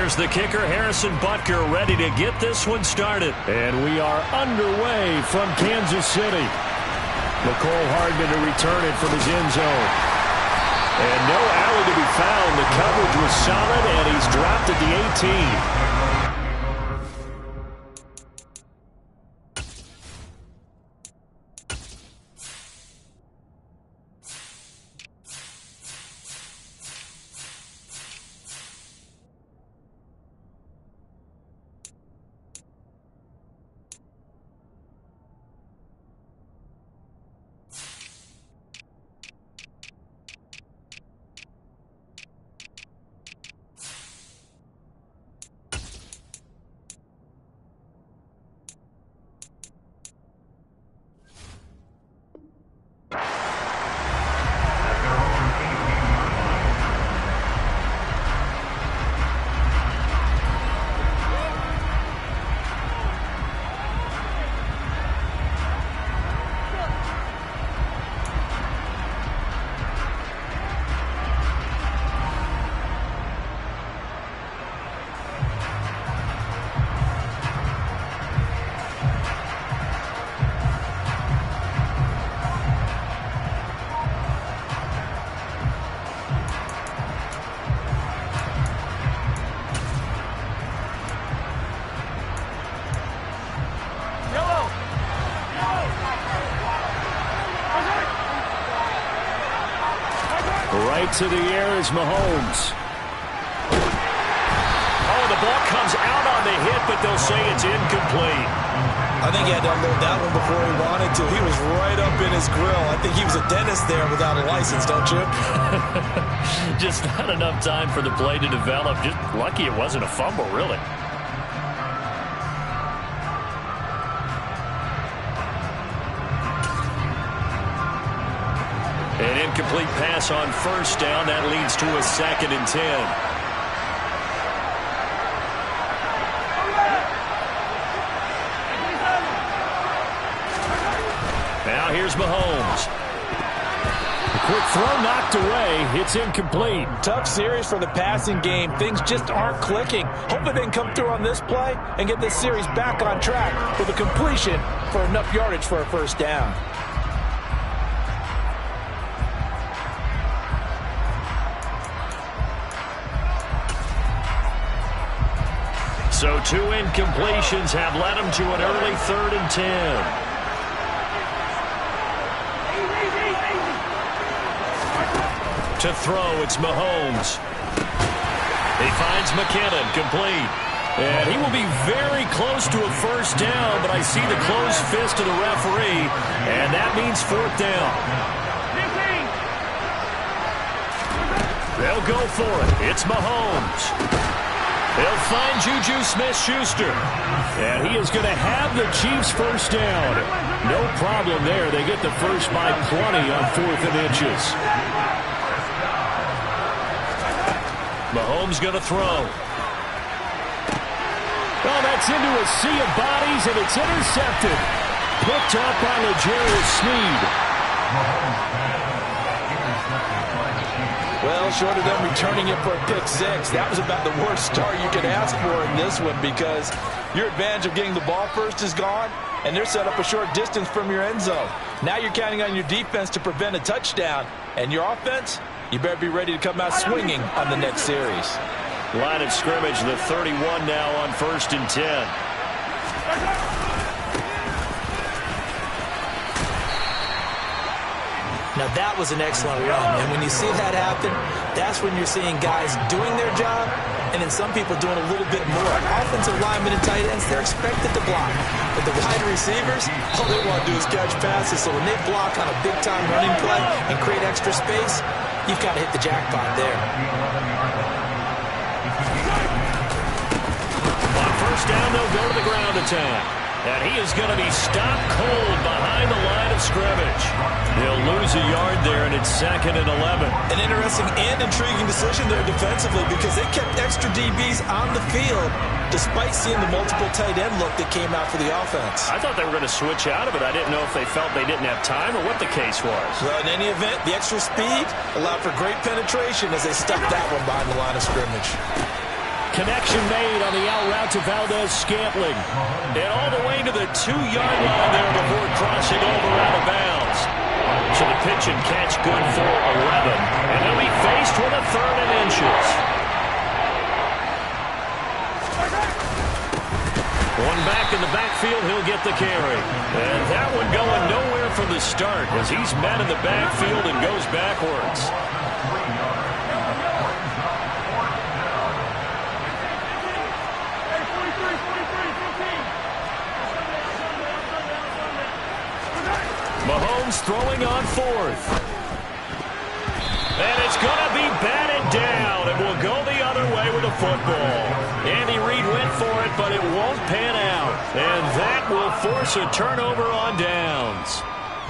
There's the kicker, Harrison Butker, ready to get this one started. And we are underway from Kansas City. McCole Hardman to return it from his end zone. And no alley to be found. The coverage was solid, and he's dropped at the 18. Right to the air is Mahomes. Oh, the ball comes out on the hit, but they'll say it's incomplete. I think he had to unload that one before he wanted to. He was right up in his grill. I think he was a dentist there without a license, don't you? Just not enough time for the play to develop. Just lucky it wasn't a fumble, really. An incomplete pass on first down. That leads to a 2nd and 10. Now here's Mahomes. A quick throw knocked away. It's incomplete. Tough series for the passing game. Things just aren't clicking. Hopefully they can come through on this play and get this series back on track with a completion for enough yardage for a first down. So 2 incompletions have led him to an early 3rd and 10. To throw, it's Mahomes. He finds McKinnon, complete. And he will be very close to a first down, but I see the closed fist of the referee, and that means 4th down. They'll go for it. It's Mahomes. They'll find Juju Smith-Schuster. And he is going to have the Chiefs first down. No problem there. They get the first by plenty on 4th and inches. Mahomes going to throw. Oh, that's into a sea of bodies, and it's intercepted. Picked up by L'Jarius Sneed. Well, short of them returning it for a pick 6, that was about the worst start you could ask for in this one, because your advantage of getting the ball first is gone, and they're set up a short distance from your end zone. Now you're counting on your defense to prevent a touchdown, and your offense, you better be ready to come out swinging on the next series. Line of scrimmage, the 31 now on 1st and 10. Now that was an excellent run, and when you see that happen, that's when you're seeing guys doing their job, and then some people doing a little bit more. Offensive linemen and tight ends, they're expected to block. But the wide receivers, all they want to do is catch passes, so when they block on a big-time running play and create extra space, you've got to hit the jackpot there. On first down, they'll go to the ground attack. And he is going to be stopped cold behind the line of scrimmage. He'll lose a yard there, and it's 2nd and 11. An interesting and intriguing decision there defensively, because they kept extra DBs on the field despite seeing the multiple tight end look that came out for the offense. I thought they were going to switch out of it. I didn't know if they felt they didn't have time or what the case was. Well, in any event, the extra speed allowed for great penetration as they stuck that one behind the line of scrimmage. connection made on the out route to Valdez-Scantling. And all the way to the 2-yard line there before crossing over out of bounds. So the pitch and catch good for 11. And they'll be faced with a 3rd and inches. One back in the backfield, he'll get the carry. And that one going nowhere from the start as he's met in the backfield and goes backwards. Mahomes throwing on 4th. And it's going to be batted down, and will go the other way with the football. Andy Reid went for it, but it won't pan out. And that will force a turnover on downs.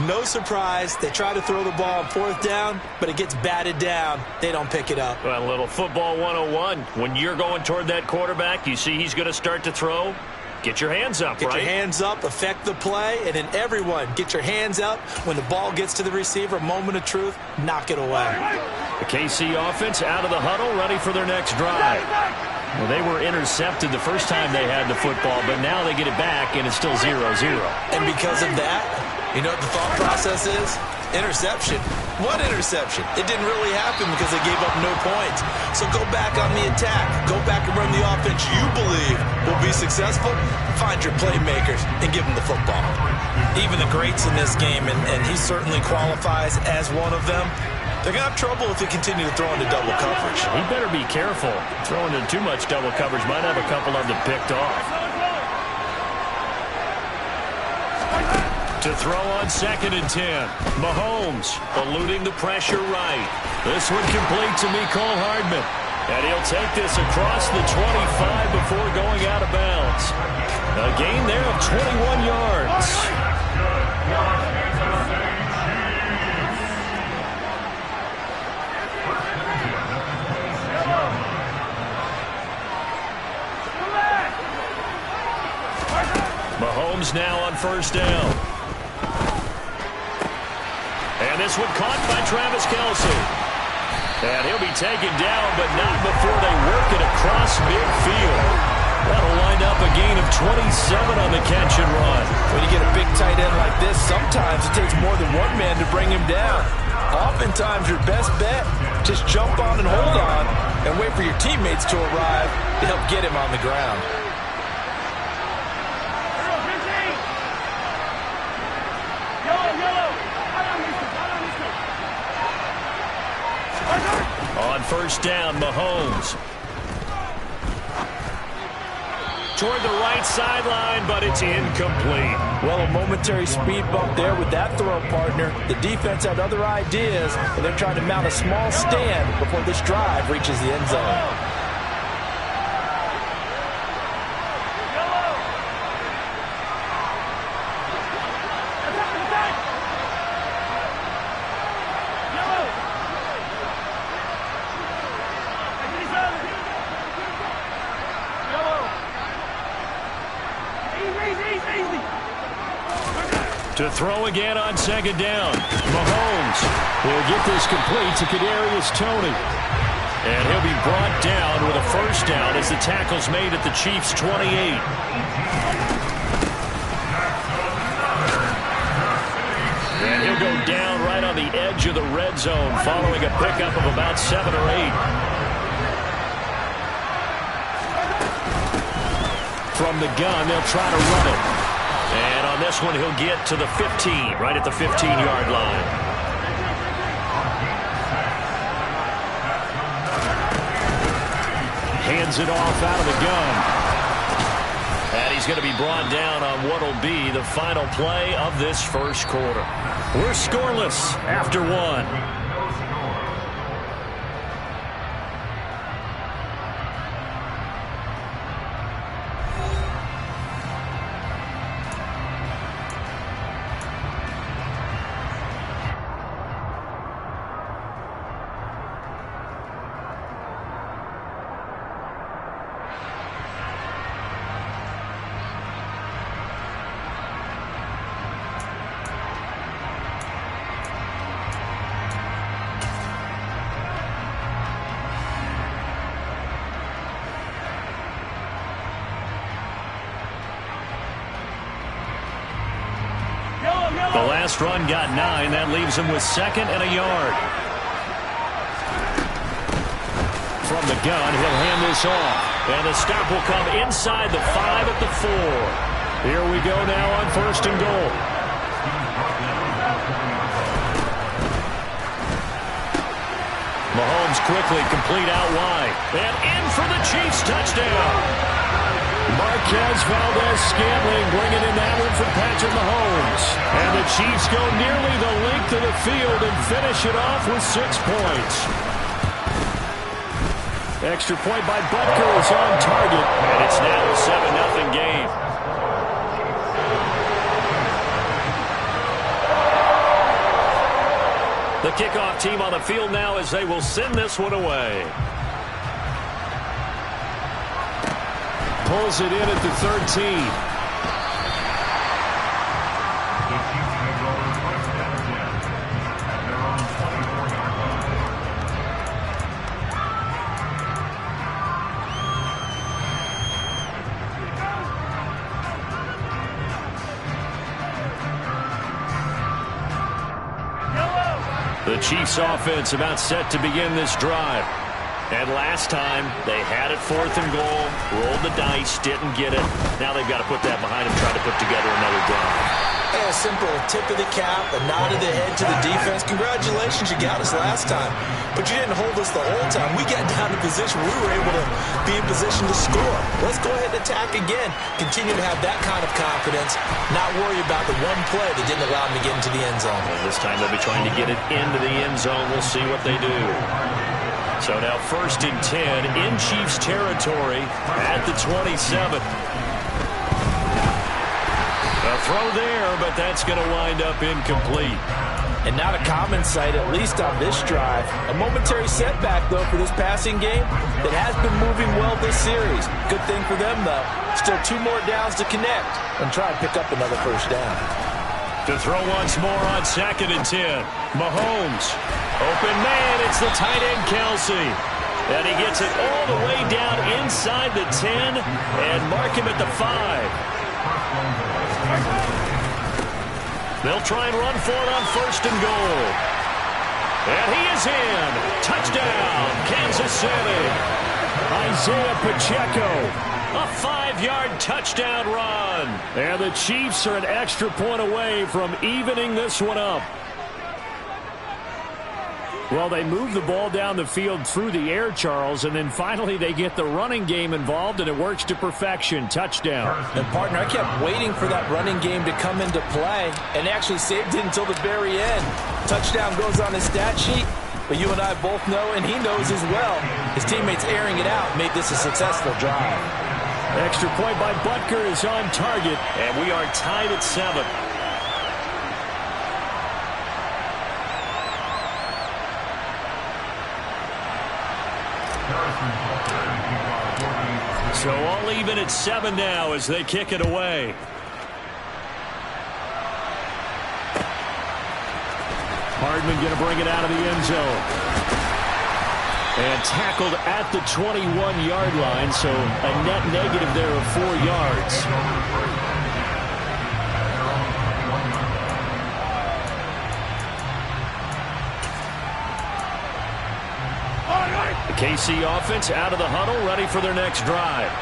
No surprise. They try to throw the ball on 4th down, but it gets batted down. They don't pick it up. Well, a little football 101. When you're going toward that quarterback, you see he's going to start to throw. Get your hands up, right? Get your hands up, affect the play, and then everyone get your hands up. When the ball gets to the receiver, moment of truth, knock it away. The KC offense out of the huddle, ready for their next drive. Well, they were intercepted the first time they had the football, but now they get it back, and it's still 0-0. And because of that, you know what the thought process is? Interception. What interception? It didn't really happen because they gave up no points. So go back on the attack. Go back and run the offense you believe will be successful. Find your playmakers and give them the football. Even the greats in this game, and he certainly qualifies as one of them, they're going to have trouble if they continue to throw into double coverage. He better be careful. Throwing into too much double coverage might have a couple of them picked off. To throw on 2nd and 10. Mahomes eluding the pressure right. This one complete to Mecole Hardman. And he'll take this across the 25 before going out of bounds. A gain there of 21 yards. Mahomes now on 1st down. And this one caught by Travis Kelce. And he'll be taken down, but not before they work it across midfield. That'll wind up a gain of 27 on the catch and run. When you get a big tight end like this, sometimes it takes more than one man to bring him down. Oftentimes, your best bet, just jump on and hold on and wait for your teammates to arrive to help get him on the ground. On 1st down, Mahomes. Toward the right sideline, but it's incomplete. Well, a momentary speed bump there with that throw partner. The defense had other ideas, and they're trying to mount a small stand before this drive reaches the end zone. To throw again on 2nd down. Mahomes will get this complete to Kadarius Toney. And he'll be brought down with a 1st down as the tackle's made at the Chiefs' 28. And he'll go down right on the edge of the red zone following a pickup of about 7 or 8. From the gun, they'll try to run it. And on this one, he'll get to the 15, right at the 15-yard line. Hands it off out of the gun. And he's going to be brought down on what will be the final play of this 1st quarter. We're scoreless after 1. The last run got 9. That leaves him with 2nd and a yard. From the gun, he'll hand this off. And the stop will come inside the 5 at the 4. Here we go now on 1st and goal. Mahomes quickly complete out wide. And in for the Chiefs touchdown. Marquez Valdez-Scantling bringing in that one for Patrick Mahomes. And the Chiefs go nearly the length of the field and finish it off with 6 points. Extra point by Butker is on target. And it's now a 7-0 game. The kickoff team on the field now as they will send this one away. Pulls it in at the 13. The Chiefs offense about set to begin this drive. And last time, they had it 4th and goal, rolled the dice, didn't get it. Now they've got to put that behind them, try to put together another drive. A simple tip of the cap, a nod of the head to the defense. Congratulations, you got us last time. But you didn't hold us the whole time. We got down to position where we were able to be in position to score. Let's go ahead and attack again. Continue to have that kind of confidence. Not worry about the one play that didn't allow them to get into the end zone. And this time they'll be trying to get it into the end zone. We'll see what they do. So now 1st and 10 in Chiefs territory at the 27. A throw there, but that's going to wind up incomplete. And not a common sight, at least on this drive. A momentary setback, though, for this passing game that has been moving well this series. Good thing for them, though. Still 2 more downs to connect and try and pick up another 1st down. To throw once more on 2nd and 10. Mahomes. Open man, it's the tight end Kelsey. And he gets it all the way down inside the 10 and mark him at the 5. They'll try and run for it on 1st and goal. And he is in. Touchdown, Kansas City. Isaiah Pacheco. A 5-yard touchdown run. And the Chiefs are an extra point away from evening this one up. Well, they move the ball down the field through the air, Charles, and then finally they get the running game involved, and it works to perfection. Touchdown. And, partner, I kept waiting for that running game to come into play and actually saved it until the very end. Touchdown goes on his stat sheet, but you and I both know, and he knows as well, his teammates airing it out made this a successful drive. Extra point by Butker is on target, and we are tied at 7. So all even at 7 now as they kick it away. Hardman going to bring it out of the end zone. And tackled at the 21-yard line, so a net negative there of 4 yards. KC offense out of the huddle, ready for their next drive.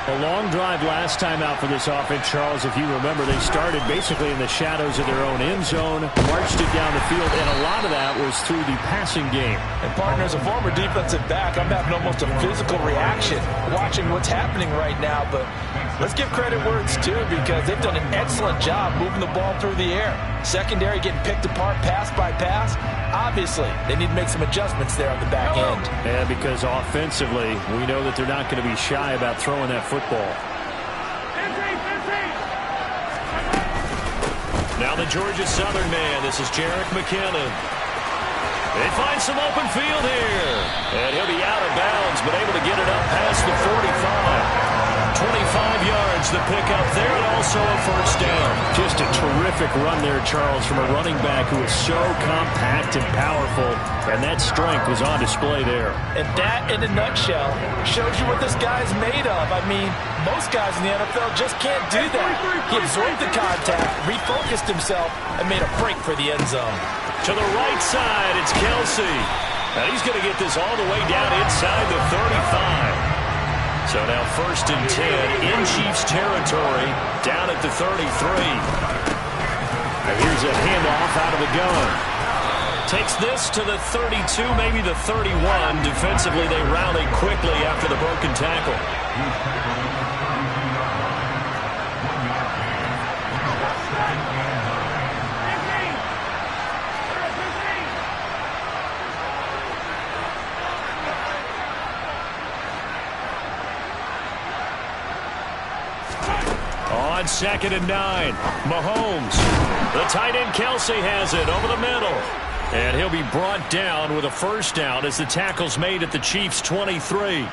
A long drive last time out for this offense, Charles. If you remember, they started basically in the shadows of their own end zone, marched it down the field, and a lot of that was through the passing game. And, partner, as a former defensive back, I'm having almost a physical reaction watching what's happening right now. But let's give credit where it's due, because they've done an excellent job moving the ball through the air. Secondary getting picked apart pass by pass. Obviously, they need to make some adjustments there on the back end. And because offensively, we know that they're not going to be shy about throwing that football. Now the Georgia Southern man. This is Jerick McKinnon. They find some open field here. And he'll be out of bounds, but able to get it up past the 45. 25 yards the pickup there, and also a 1st down. Just a terrific run there, Charles, from a running back who is so compact and powerful, and that strength was on display there. And that, in a nutshell, shows you what this guy's made of. I mean, most guys in the NFL just can't do that. He absorbed the contact, refocused focused himself and made a break for the end zone. To the right side, it's Kelsey. And he's going to get this all the way down inside the 35. So now 1st and 10 in Chiefs territory, down at the 33. And here's a handoff out of the gun. Takes this to the 32, maybe the 31. Defensively, they rally quickly after the broken tackle. On 2nd and 9, Mahomes. The tight end Kelsey has it over the middle. And he'll be brought down with a 1st down as the tackle's made at the Chiefs' 23.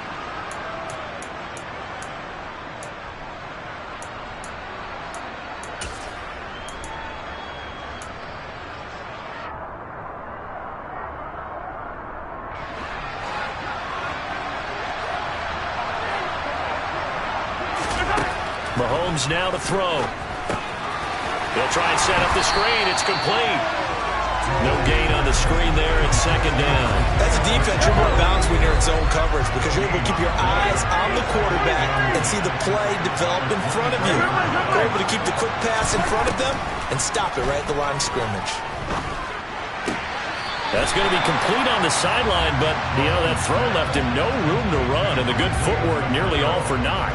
Mahomes now to throw. He'll try and set up the screen. It's complete. No gain on the screen there at 2nd down. As a defense, you're more balanced when you're in zone coverage because you're able to keep your eyes on the quarterback and see the play develop in front of you. You're able to keep the quick pass in front of them and stop it right at the line of scrimmage. That's going to be complete on the sideline, but, that throw left him no room to run, and the good footwork nearly all for naught.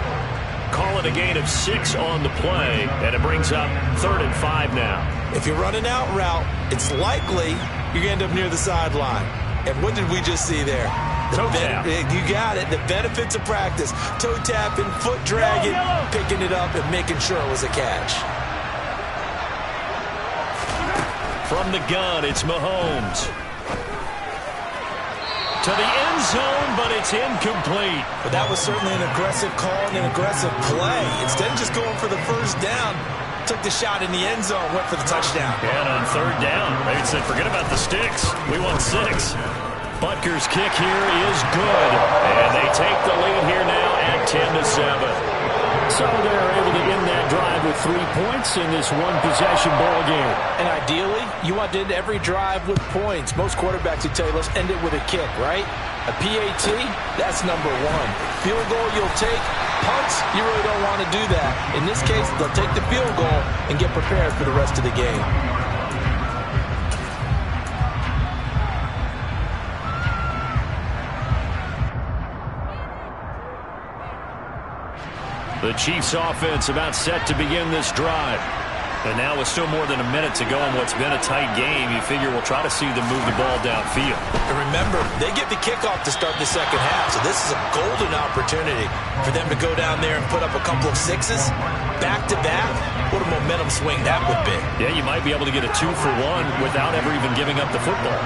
Call it a gain of 6 on the play, and it brings up 3rd and 5 now. If you're running out route, it's likely you're going to end up near the sideline. And what did we just see there? Toe tap. You got it. The benefits of practice. Toe tapping, foot dragging, picking it up, and making sure it was a catch. From the gun, it's Mahomes. To the end zone, but it's incomplete. But that was certainly an aggressive call and an aggressive play. Instead of just going for the 1st down, took the shot in the end zone, went for the touchdown. And on 3rd down, they said, forget about the sticks. We want 6. Butker's kick here is good. And they take the lead here now at 10-7. So they're able to end that drive with 3 points in this one-possession ball game. And ideally, you want to end every drive with points. Most quarterbacks would tell you, let's end it with a kick, right? A PAT, that's number 1. Field goal you'll take. Punts, you really don't want to do that. In this case, they'll take the field goal and get prepared for the rest of the game. The Chiefs offense about set to begin this drive. And now with still more than a minute to go in what's been a tight game, you figure we'll try to see them move the ball downfield. And remember, they get the kickoff to start the 2nd half, so this is a golden opportunity for them to go down there and put up a couple of 6s back-to-back. What a momentum swing that would be. Yeah, you might be able to get a 2-for-1 without ever even giving up the football.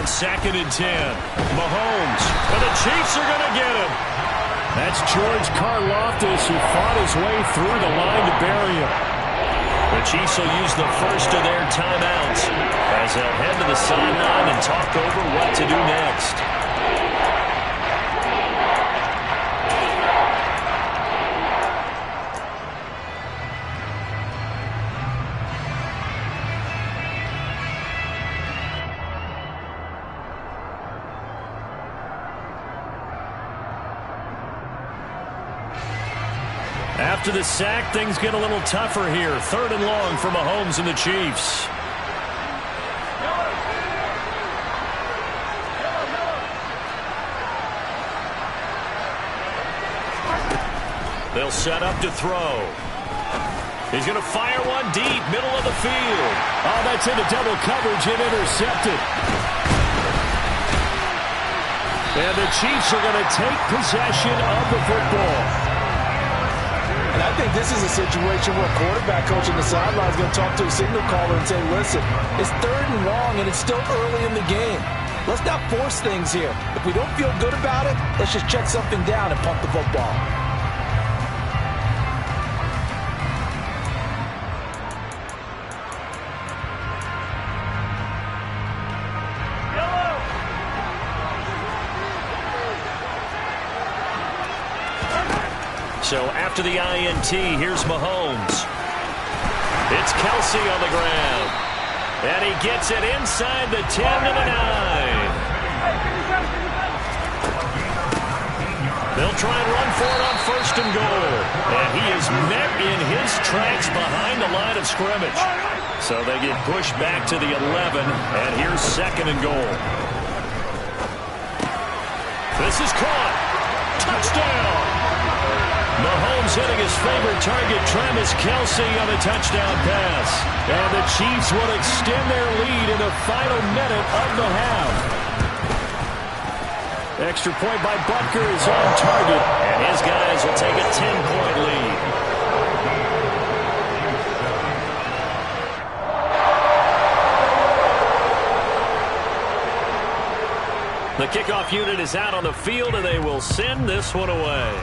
On 2nd and 10, Mahomes, and the Chiefs are going to get him. That's George Karlaftis, who fought his way through the line to bury him. The Chiefs will use the first of their timeouts as they'll head to the sideline and talk over what to do next. After the sack, things get a little tougher here. 3rd and long for Mahomes and the Chiefs. They'll set up to throw. He's going to fire one deep, middle of the field. Oh, that's into double coverage and intercepted. And the Chiefs are going to take possession of the football. And I think this is a situation where a quarterback coach on the sideline is going to talk to a signal caller and say, listen, it's 3rd and long and it's still early in the game. Let's not force things here. If we don't feel good about it, let's just check something down and pump the football. So after the INT, here's Mahomes. It's Kelsey on the ground. And he gets it inside the 10 to the 9. They'll try and run for it on 1st and goal. And he is met in his tracks behind the line of scrimmage. So they get pushed back to the 11. And here's 2nd and goal. This is caught. Touchdown. Mahomes hitting his favorite target, Travis Kelsey, on a touchdown pass. And the Chiefs will extend their lead in the final minute of the half. Extra point by Butker is on target, and his guys will take a 10-point lead. The kickoff unit is out on the field, and they will send this one away.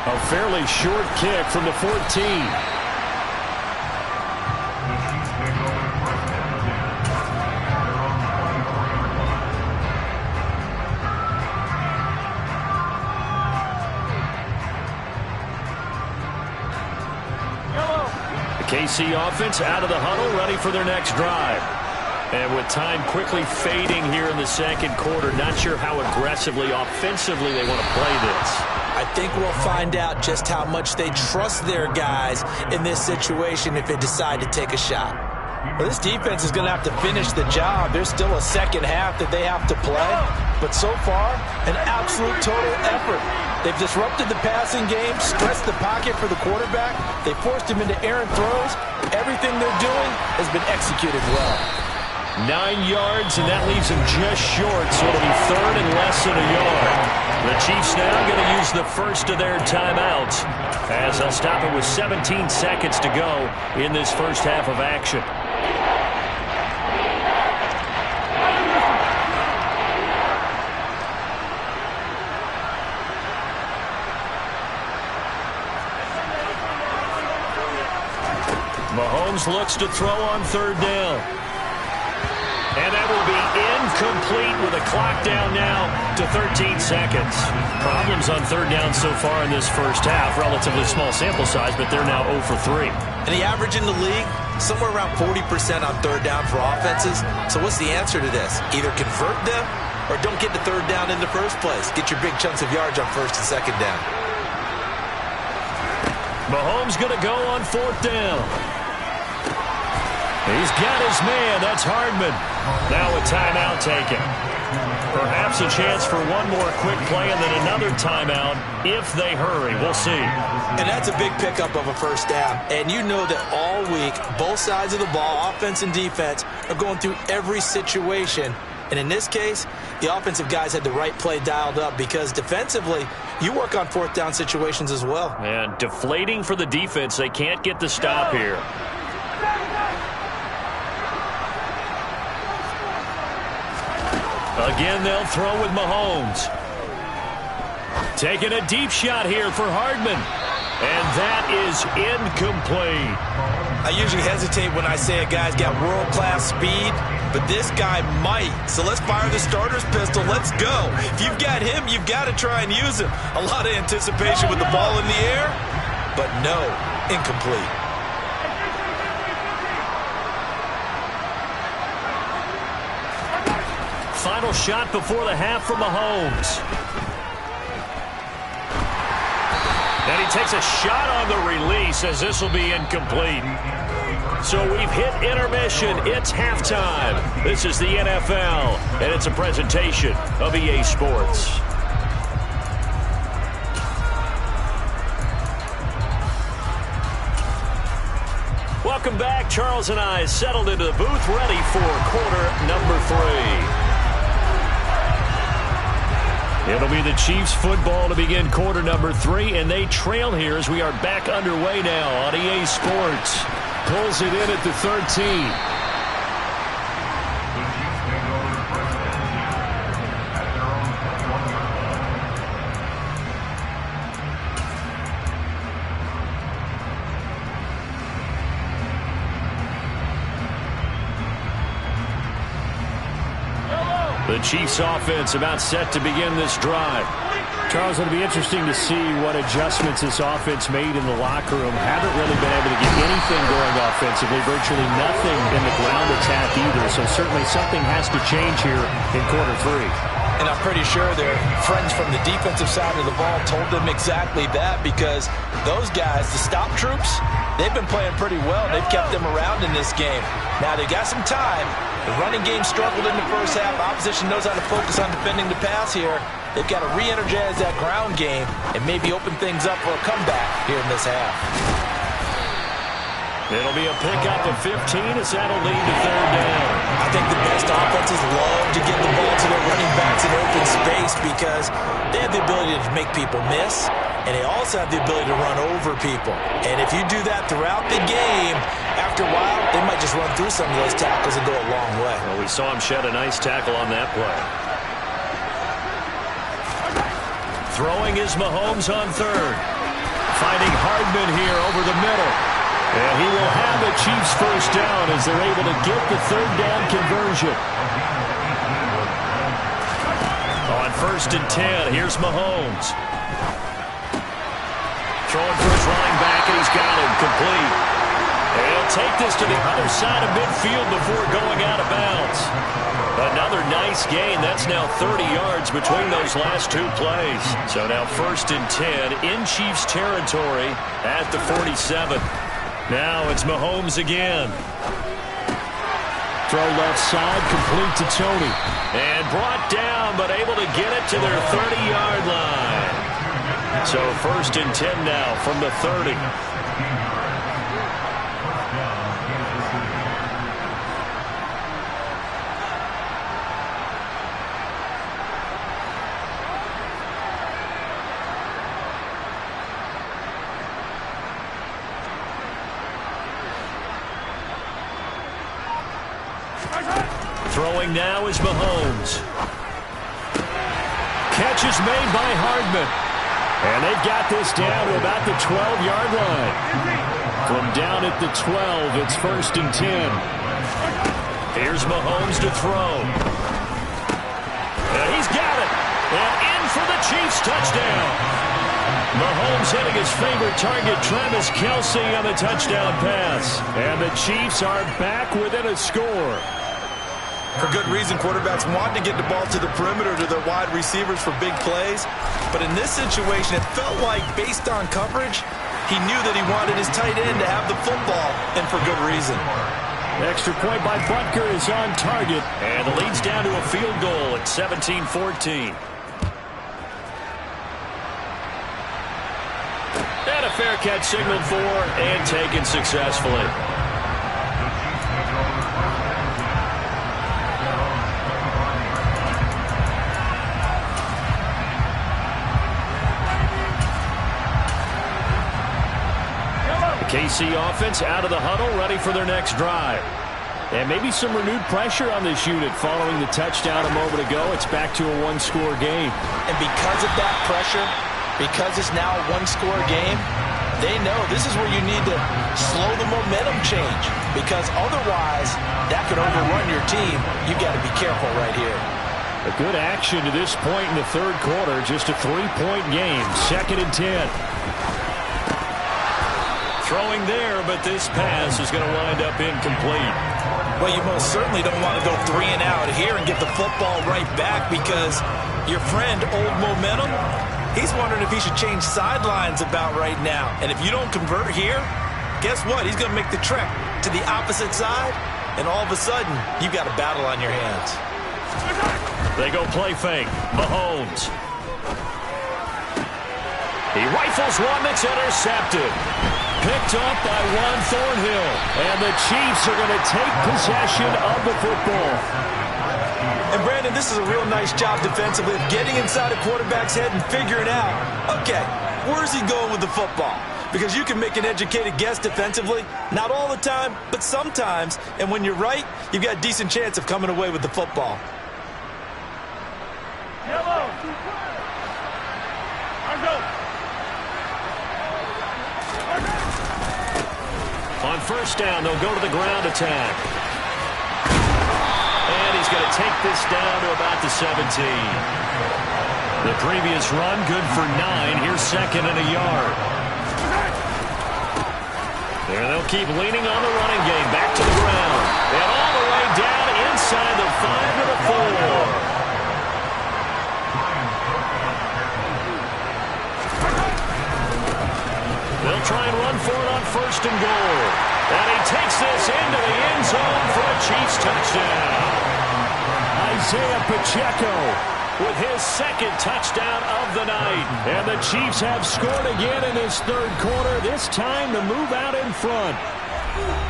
A fairly short kick from the 14. The KC offense out of the huddle, ready for their next drive. And with time quickly fading here in the 2nd quarter, not sure how aggressively, offensively they want to play this. I think we'll find out just how much they trust their guys in this situation if they decide to take a shot. Well, this defense is going to have to finish the job. There's still a 2nd half that they have to play. But so far, an absolute total effort. They've disrupted the passing game, stressed the pocket for the quarterback. They forced him into errant throws. Everything they're doing has been executed well. 9 yards, and that leaves him just short, so it'll be 3rd and less than a yard. The Chiefs now going to use the first of their timeouts, as they'll stop it with 17 seconds to go in this first half of action. Mahomes looks to throw on 3rd down. And that will be incomplete with a clock down now to 13 seconds. Problems on 3rd down so far in this first half. Relatively small sample size, but they're now 0 for 3. And the average in the league, somewhere around 40% on 3rd down for offenses. So what's the answer to this? Either convert them or don't get to 3rd down in the first place. Get your big chunks of yards on 1st and 2nd down. Mahomes going to go on 4th down. He's got his man. That's Hardman. Now a timeout taken. Perhaps a chance for one more quick play and then another timeout if they hurry. We'll see. And that's a big pickup of a 1st down. And you know that all week, both sides of the ball, offense and defense, are going through every situation. And in this case, the offensive guys had the right play dialed up because defensively, you work on 4th down situations as well. And deflating for the defense. They can't get the stop here. Again, they'll throw with Mahomes. Taking a deep shot here for Hardman. And that is incomplete. I usually hesitate when I say a guy's got world-class speed, but this guy might. So let's fire the starter's pistol. Let's go. If you've got him, you've got to try and use him. A lot of anticipation with the ball in the air, but no, incomplete. Final shot before the half from Mahomes. And he takes a shot on the release as this will be incomplete. So we've hit intermission. It's halftime. This is the NFL, and it's a presentation of EA Sports. Welcome back. Charles and I settled into the booth, ready for quarter number 3. It'll be the Chiefs football to begin quarter number 3, and they trail here as we are back underway now on EA Sports. Pulls it in at the 13. The Chiefs offense about set to begin this drive. Charles, it'll be interesting to see what adjustments this offense made in the locker room. Haven't really been able to get anything going offensively, virtually nothing in the ground attack either. So certainly something has to change here in quarter three. And I'm pretty sure their friends from the defensive side of the ball told them exactly that, because those guys, the stop troops, they've been playing pretty well. They've kept them around in this game. Now they got some time. The running game struggled in the first half. Opposition knows how to focus on defending the pass here. They've got to re-energize that ground game and maybe open things up for a comeback here in this half. It'll be a pickup of 15 as that'll lead to third down. I think the best offenses love to get the ball to their running backs in open space because they have the ability to make people miss, and they also have the ability to run over people. And if you do that throughout the game, after a while, they might just run through some of those tackles and go a long way. Well, we saw him shed a nice tackle on that play. Throwing is Mahomes on third. Finding Hardman here over the middle. And he will have the Chiefs first down as they're able to get the third down conversion. On 1st and 10, here's Mahomes. Throwing for his running back, and he's got him complete. And he'll take this to the other side of midfield before going out of bounds. Another nice gain. That's now 30 yards between those last two plays. So now 1st and 10 in Chiefs territory at the 47. Now it's Mahomes again. Throw left side, complete to Tony. And brought down, but able to get it to their 30-yard line. So 1st and 10 now from the 30. Throwing now is Mahomes. Catch is made by Hardman. And they've got this down to about the 12-yard line. From down at the 12, it's 1st and 10. Here's Mahomes to throw. And he's got it. And in for the Chiefs touchdown. Mahomes hitting his favorite target, Travis Kelce, on the touchdown pass. And the Chiefs are back within a score. For good reason, quarterbacks want to get the ball to the perimeter to their wide receivers for big plays. But in this situation, it felt like, based on coverage, he knew that he wanted his tight end to have the football, and for good reason. Extra point by Butker is on target, and the lead's down to a field goal at 17-14. And a fair catch signaled for and taken successfully. KC offense out of the huddle, ready for their next drive. And maybe some renewed pressure on this unit following the touchdown a moment ago. It's back to a one-score game. And because of that pressure, because it's now a one-score game, they know this is where you need to slow the momentum change. Because otherwise, that could overrun your team. You've got to be careful right here. A good action to this point in the third quarter. Just a 3-point game. 2nd and 10. Throwing there, but this pass is going to wind up incomplete. Well, you most certainly don't want to go 3 and out here and get the football right back, because your friend, Old Momentum, he's wondering if he should change sidelines about right now. And if you don't convert here, guess what? He's going to make the trek to the opposite side, and all of a sudden, you've got a battle on your hands. They go play fake. Mahomes. He rifles one that's intercepted. Picked up by Juan Thornhill. And the Chiefs are going to take possession of the football. And Brandon, this is a real nice job defensively of getting inside a quarterback's head and figuring out, okay, where's he going with the football? Because you can make an educated guess defensively. Not all the time, but sometimes. And when you're right, you've got a decent chance of coming away with the football. On first down, they'll go to the ground attack. And he's going to take this down to about the 17. The previous run good for 9. Here's second and a yard. There they'll keep leaning on the running game. Back to the ground. And all the way down inside the 5 to the 4. They'll try and run for it on first and goal. And he takes this into the end zone for a Chiefs touchdown. Isaiah Pacheco with his second touchdown of the night. And the Chiefs have scored again in this third quarter, this time to move out in front.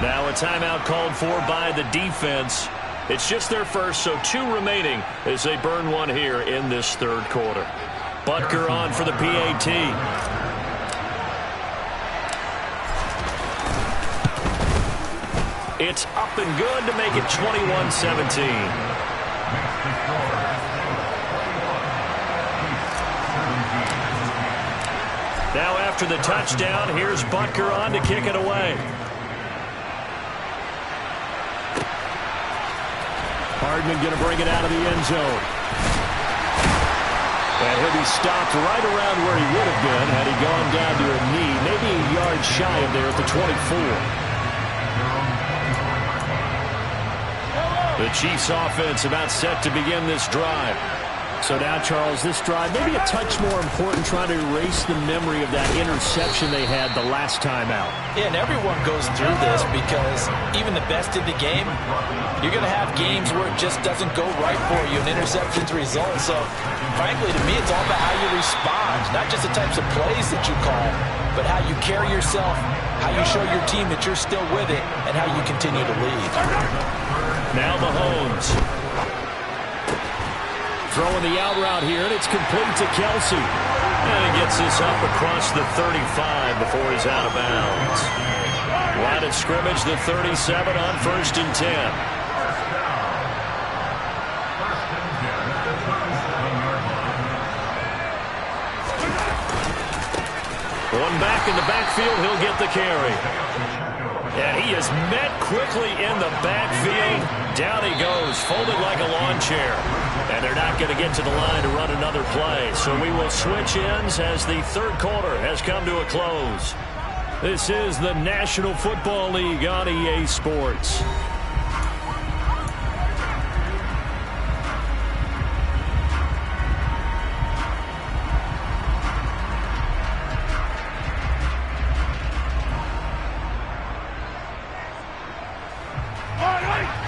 Now a timeout called for by the defense. It's just their first, so 2 remaining as they burn one here in this third quarter. Butker on for the PAT. It's up and good to make it 21-17. Now after the touchdown, here's Butker on to kick it away. Hardman going to bring it out of the end zone. And he'll be stopped right around where he would have been had he gone down to a knee, maybe a yard shy of there at the 24. The Chiefs offense about set to begin this drive. So now, Charles, this drive maybe a touch more important, trying to erase the memory of that interception they had the last time out. Yeah, and everyone goes through this because even the best in the game, you're going to have games where it just doesn't go right for you, and interceptions result. So, frankly, to me, it's all about how you respond, not just the types of plays that you call, but how you carry yourself, how you show your team that you're still with it, and how you continue to lead. Now Mahomes. Throwing the out route here, and it's complete to Kelsey. And he gets this up across the 35 before he's out of bounds. Line of scrimmage, the 37 on first and 10. One back in the backfield, he'll get the carry. And he is met quickly in the backfield. Down he goes, folded like a lawn chair. And they're not going to get to the line to run another play. So we will switch ends as the third quarter has come to a close. This is the National Football League on EA Sports.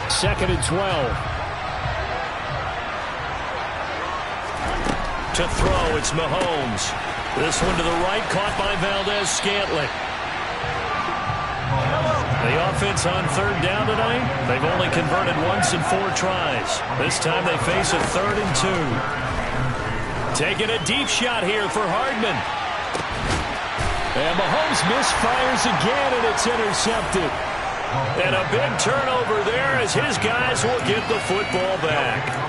Second and 12. To throw, it's Mahomes. This one to the right, caught by Valdez-Scantling. The offense on third down tonight, they've only converted once in 4 tries. This time they face a 3rd and 2. Taking a deep shot here for Hardman. And Mahomes misfires again, and it's intercepted. And a big turnover there as his guys will get the football back.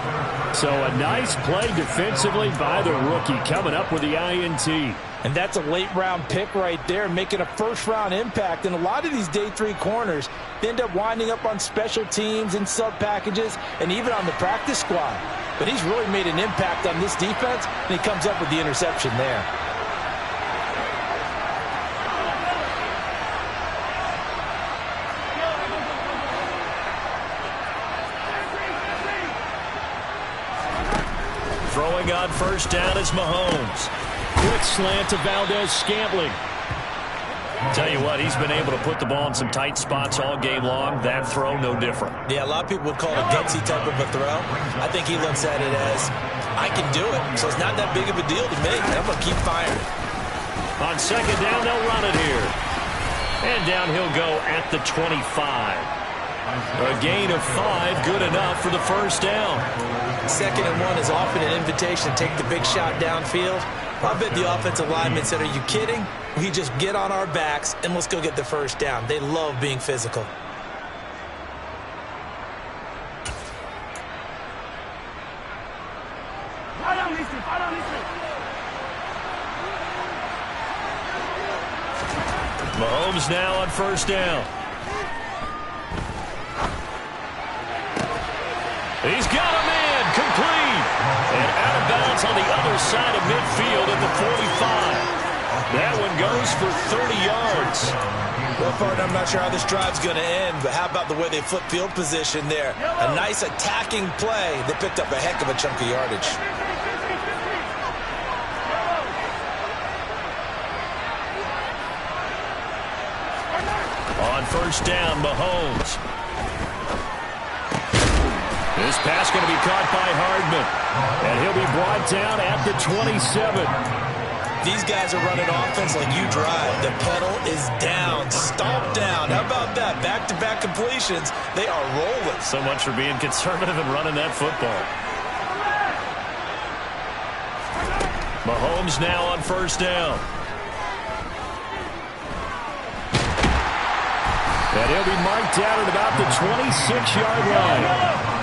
So a nice play defensively by the rookie, coming up with the INT. And that's a late-round pick right there, making a first-round impact. And a lot of these day 3 corners end up winding up on special teams and sub-packages and even on the practice squad. But he's really made an impact on this defense, and he comes up with the interception there. Throwing on first down is Mahomes. Quick slant to Valdez-Scantling. Tell you what, he's been able to put the ball in some tight spots all game long. That throw, no different. Yeah, a lot of people would call it a gutsy type of a throw. I think he looks at it as, I can do it, so it's not that big of a deal to me. I'm going to keep firing. On second down, they'll run it here. And down he'll go at the 25. A gain of 5, good enough for the first down. 2nd and 1 is often an invitation to take the big shot downfield. I bet the offensive lineman said, are you kidding? We just get on our backs and let's go get the first down. They love being physical. Mahomes now on first down. He's got a man complete. And out of bounds on the other near side of midfield at the 45. That one goes for 30 yards. Well, partner, I'm not sure how this drive's going to end, but how about the way they flip field position there? A nice attacking play that picked up a heck of a chunk of yardage. On first down, Mahomes. This pass going to be caught by Hardman, and he'll be brought down at the 27. These guys are running offense like you drive. The pedal is down, stomped down. How about that? Back-to-back completions. They are rolling. So much for being conservative and running that football. Mahomes now on first down. And he'll be marked down at about the 26-yard line.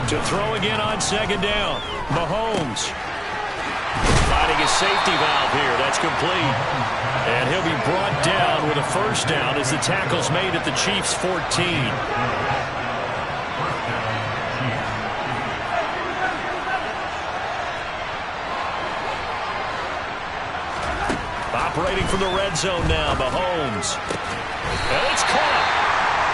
To throw again on second down. Mahomes finding his safety valve here. That's complete. And he'll be brought down with a first down as the tackle's made at the Chiefs' 14. Operating from the red zone now, Mahomes. And it's caught.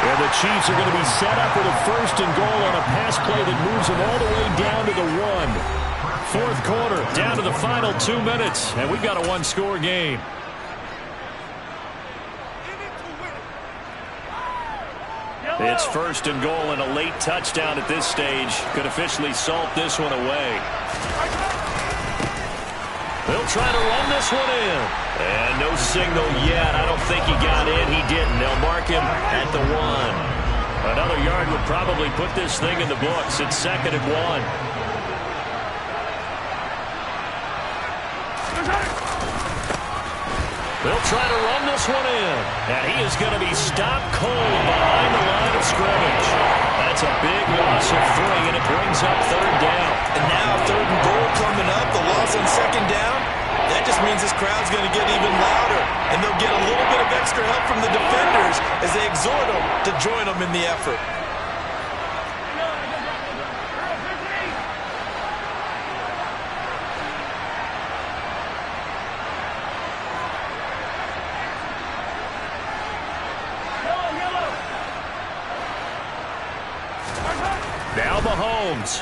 And the Chiefs are going to be set up with a first and goal on a pass play that moves them all the way down to the 1. Fourth quarter, down to the final 2 minutes, and we've got a one-score game. It's first and goal and a late touchdown at this stage could officially salt this one away. They'll try to run this one in. And no signal yet. I don't think he got in. He didn't. They'll mark him at the 1. Another yard would probably put this thing in the books. It's second and 1. They'll try to run this one in. And he is going to be stopped cold behind the line of scrimmage. That's a big loss of 3, and it brings up third down. And now third and goal coming up. The loss on second down. That just means this crowd's going to get even louder. And they'll get a little bit of extra help from the defenders as they exhort them to join them in the effort. Now Mahomes.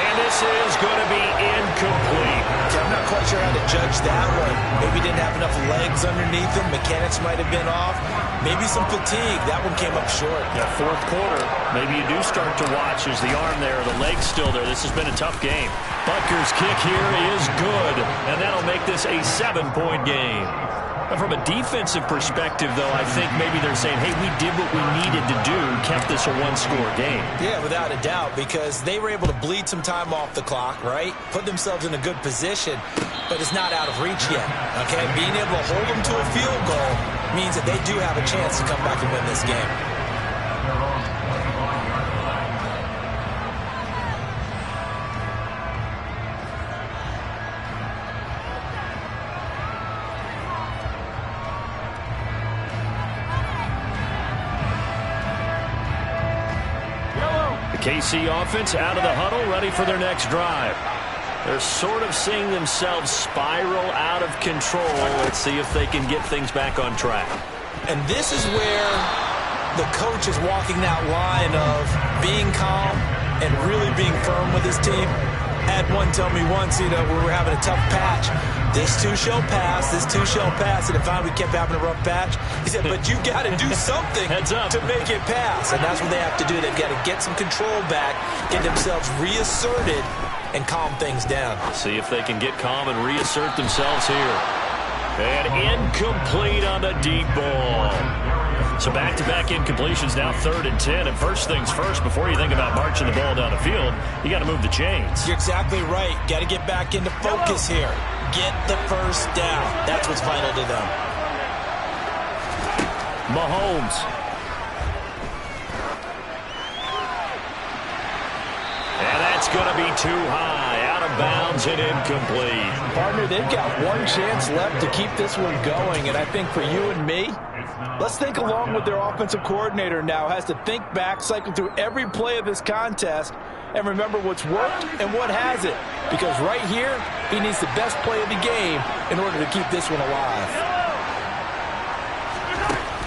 And this is going to be incomplete. I'm not quite sure how to judge that one. Maybe didn't have enough legs underneath him. Mechanics might have been off. Maybe some fatigue. That one came up short. Yeah, fourth quarter. Maybe you do start to watch as the arm there, the leg's still there. This has been a tough game. Butker's kick here is good, and that'll make this a 7-point game. From a defensive perspective, though, I think maybe they're saying, hey, we did what we needed to do, kept this a one-score game. Yeah, without a doubt, because they were able to bleed some time off the clock, right? Put themselves in a good position, but it's not out of reach yet, okay? Being able to hold them to a field goal means that they do have a chance to come back and win this game. KC offense out of the huddle, ready for their next drive. They're sort of seeing themselves spiral out of control. Let's see if they can get things back on track. And this is where the coach is walking that line of being calm and really being firm with his team. Had one tell me once, we were having a tough patch. This too shall pass, this too shall pass. And if we kept having a rough patch, he said, but you got to do something to make it pass. And that's what they have to do. They've got to get some control back, get themselves reasserted, and calm things down. See if they can get calm and reassert themselves here. And incomplete on the deep ball. So back-to-back incompletions, now 3rd and 10. And first things first, before you think about marching the ball down the field, you got to move the chains. You're exactly right. Got to get back into focus here. Get the first down. That's what's vital to them. Mahomes. And that That's going to be too high, out of bounds and incomplete. Partner, they've got one chance left to keep this one going, and I think for you and me, let's think along with their offensive coordinator now. Has to think back, cycle through every play of this contest, and remember what's worked and what hasn't. Because right here, he needs the best play of the game in order to keep this one alive.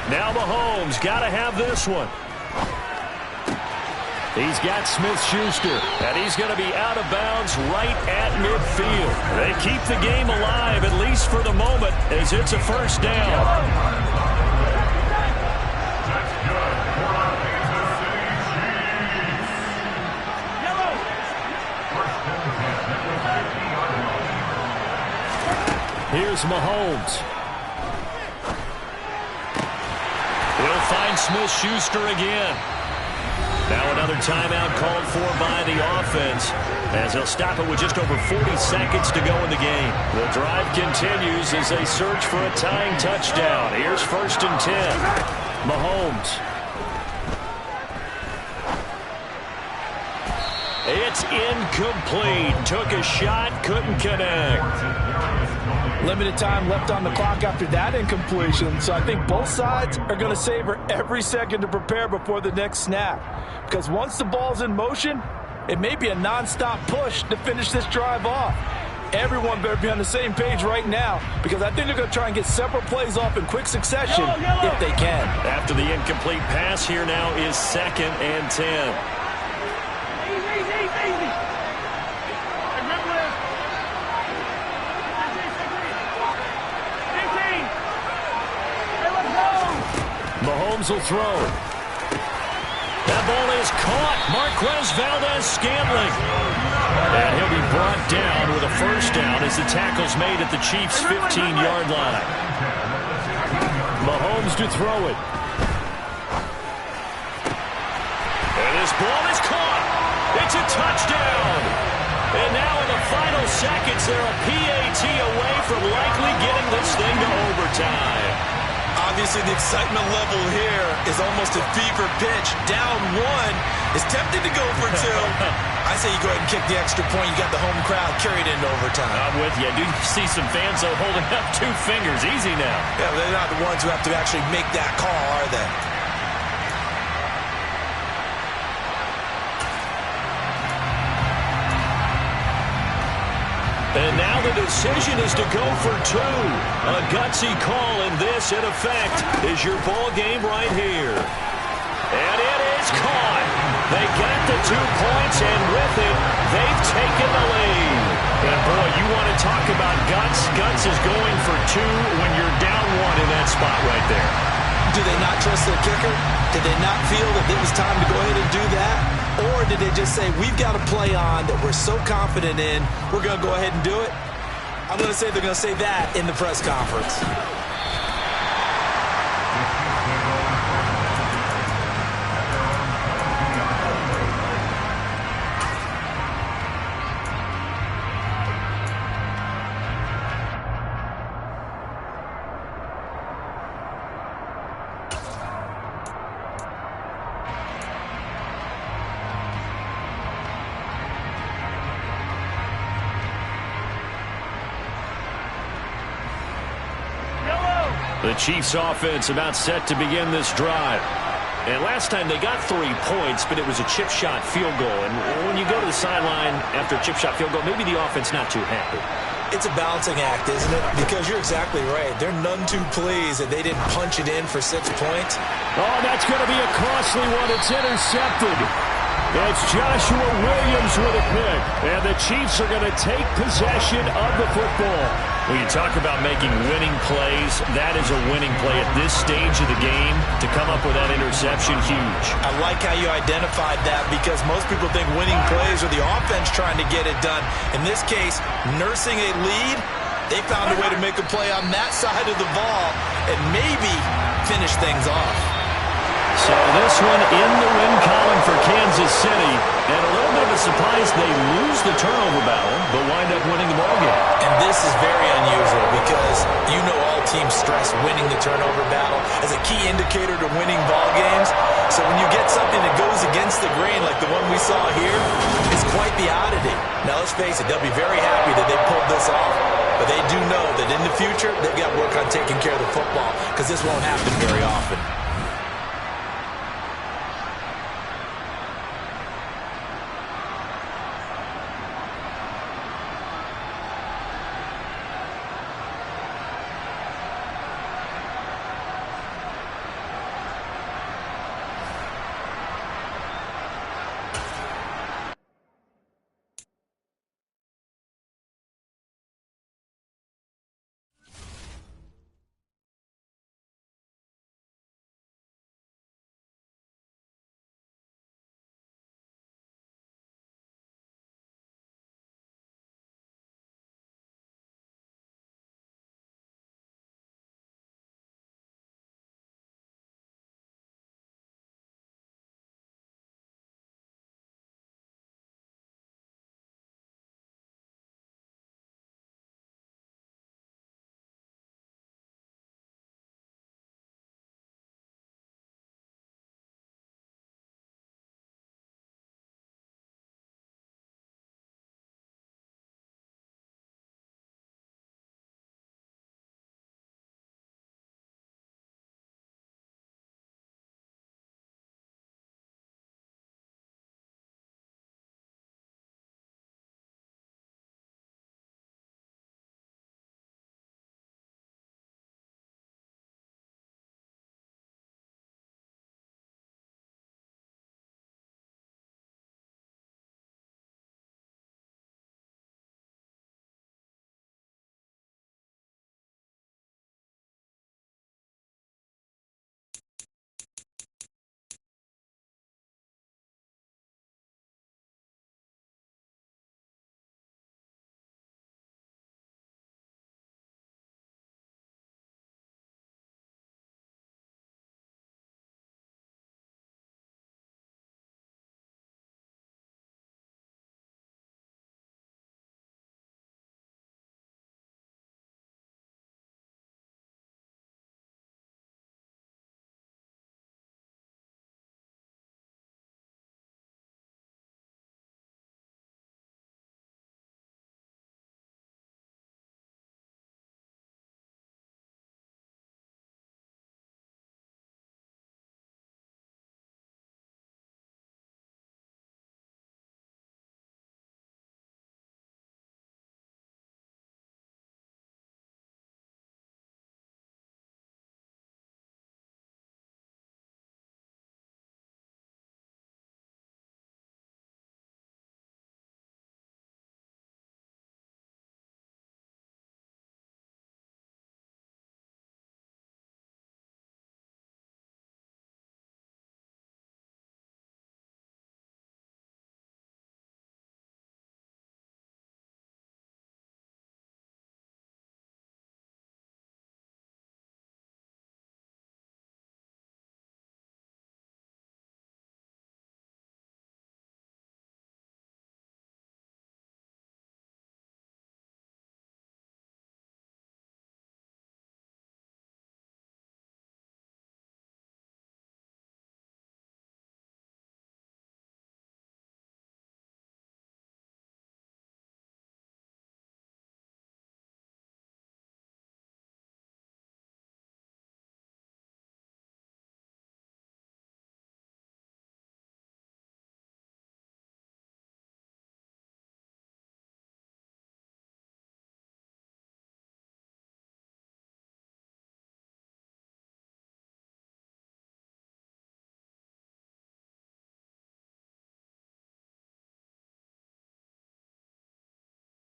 Now Mahomes got to have this one. He's got Smith-Schuster, and he's going to be out of bounds right at midfield. They keep the game alive, at least for the moment, as it's a first down. Here's Mahomes. He'll find Smith-Schuster again. Now another timeout called for by the offense, as they'll stop it with just over 40 seconds to go in the game. The drive continues as they search for a tying touchdown. Here's 1st and 10. Mahomes. It's incomplete. Took a shot, couldn't connect. Limited time left on the clock after that incompletion, so I think both sides are going to savor every second to prepare before the next snap. Because once the ball's in motion, it may be a nonstop push to finish this drive off. Everyone better be on the same page right now, because I think they're going to try and get several plays off in quick succession if they can. After the incomplete pass, here now is 2nd and 10. Mahomes will throw. That ball is caught. Marquez Valdez-Scantling. And he'll be brought down with a first down as the tackle's made at the Chiefs' 15-yard line. Mahomes to throw it. And this ball is caught. It's a touchdown. And now in the final seconds, they're a PAT away from likely getting this thing to overtime. Obviously, the excitement level here is almost a fever pitch. Down 1 is tempted to go for 2. I say you go ahead and kick the extra point. You got the home crowd carried into overtime. I'm with you. I do see some fans, though, holding up 2 fingers. Easy now. Yeah, they're not the ones who have to actually make that call, are they? And now the decision is to go for 2. A gutsy call, and this, in effect, is your ball game right here. And it is caught. They got the 2 points, and with it, they've taken the lead. And, boy, you want to talk about guts. Guts is going for 2 when you're down 1 in that spot right there. Do they not trust their kicker? Did they not feel that it was time to go ahead and do that? Or did they just say, we've got a play on that we're so confident in, we're going to go ahead and do it? I'm going to say they're going to say that in the press conference. The Chiefs offense about set to begin this drive. And last time they got 3 points, but it was a chip shot field goal. And when you go to the sideline after a chip shot field goal, maybe the offense not too happy. It's a balancing act, isn't it? Because you're exactly right. They're none too pleased that they didn't punch it in for 6 points. Oh, that's going to be a costly one. It's intercepted. It's Joshua Williams with a pick. And the Chiefs are going to take possession of the football. When you talk about making winning plays, that is a winning play at this stage of the game. To come up with that interception, huge. I like how you identified that, because most people think winning plays are the offense trying to get it done. In this case, nursing a lead, they found a way to make a play on that side of the ball and maybe finish things off. So this one in the win column for Kansas City. And a little bit of a surprise, they lose the turnover battle, but wind up winning the ballgame. And this is very unusual, because you know all teams stress winning the turnover battle as a key indicator to winning ball games. So when you get something that goes against the grain like the one we saw here, it's quite the oddity. Now, let's face it, they'll be very happy that they pulled this off, but they do know that in the future, they've got to work on taking care of the football because this won't happen very often.